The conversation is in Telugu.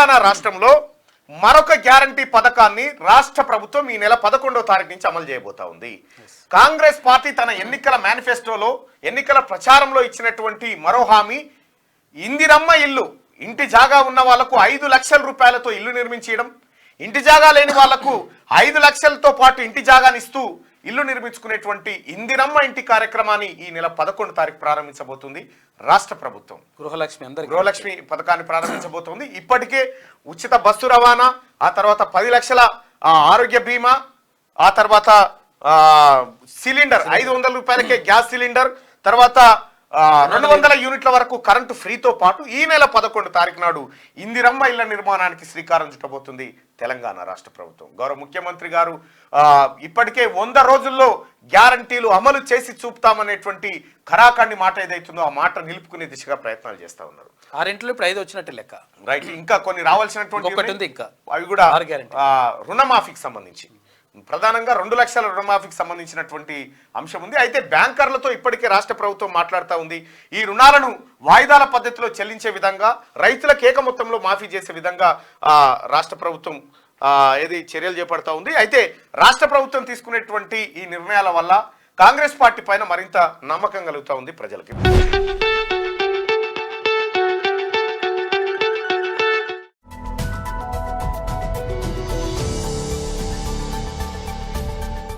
తెలంగాణ రాష్ట్రంలో మరొక గ్యారంటీ పథకాన్ని రాష్ట్ర ప్రభుత్వం ఈ నెల 11వ తారీఖు నుంచి అమలు చేయబోతా ఉంది. కాంగ్రెస్ పార్టీ తన ఎన్నికల మేనిఫెస్టోలో ఎన్నికల ప్రచారంలో ఇచ్చినటువంటి మరో హామీ ఇందిరమ్మ ఇల్లు. ఇంటి జాగా ఉన్న వాళ్లకు 5 లక్షల రూపాయలతో ఇల్లు నిర్మించడం, ఇంటి జాగా లేని వాళ్లకు 5 లక్షలతో పాటు ఇంటి జాగాని ఇస్తూ ఇల్లు నిర్మించుకునేటువంటి ఇందిరమ్మ ఇంటి కార్యక్రమాన్ని ఈ నెల 11వ తారీఖు ప్రారంభించబోతుంది రాష్ట్ర ప్రభుత్వం. గృహలక్ష్మి పథకాన్ని ప్రారంభించబోతోంది. ఇప్పటికే ఉచిత బస్సు రవాణా, ఆ తర్వాత 10 లక్షల ఆరోగ్య బీమా, ఆ తర్వాత సిలిండర్ 500 రూపాయలకే గ్యాస్ సిలిండర్, తర్వాత 200 యూనిట్ల వరకు కరెంటు ఫ్రీతో పాటు ఈ నెల 11వ తారీఖు నాడు ఇందిరమ్మ ఇళ్ల నిర్మాణానికి శ్రీకారం చుట్టబోతుంది తెలంగాణ రాష్ట్ర ప్రభుత్వం. గౌరవ ముఖ్యమంత్రి గారు ఇప్పటికే 100 రోజుల్లో గ్యారంటీలు అమలు చేసి చూపుతామనేటువంటి ఖరాఖండి మాట ఏదైతుందో ఆ మాట నిలుపుకునే దిశగా ప్రయత్నాలు చేస్తా ఉన్నారు. 6 ఇప్పుడు 5 వచ్చినట్టు లెక్క. రైట్. ఇంకా కొన్ని రావాల్సినటువంటి ఇంకా అవి కూడా రుణమాఫీకి సంబంధించి ప్రధానంగా 2 లక్షల రుణమాఫీకి సంబంధించినటువంటి అంశం ఉంది. అయితే బ్యాంకర్లతో ఇప్పటికే రాష్ట్ర ప్రభుత్వం మాట్లాడుతూ ఉంది. ఈ రుణాలను వాయిదాల పద్ధతిలో చెల్లించే విధంగా, రైతులకు ఏక మొత్తంలో మాఫీ చేసే విధంగా రాష్ట్ర ప్రభుత్వం చర్యలు చేపడతా ఉంది. అయితే రాష్ట్ర ప్రభుత్వం తీసుకునేటువంటి ఈ నిర్ణయాల వల్ల కాంగ్రెస్ పార్టీ పైన మరింత నమ్మకం కలుగుతూ ఉంది ప్రజలకి.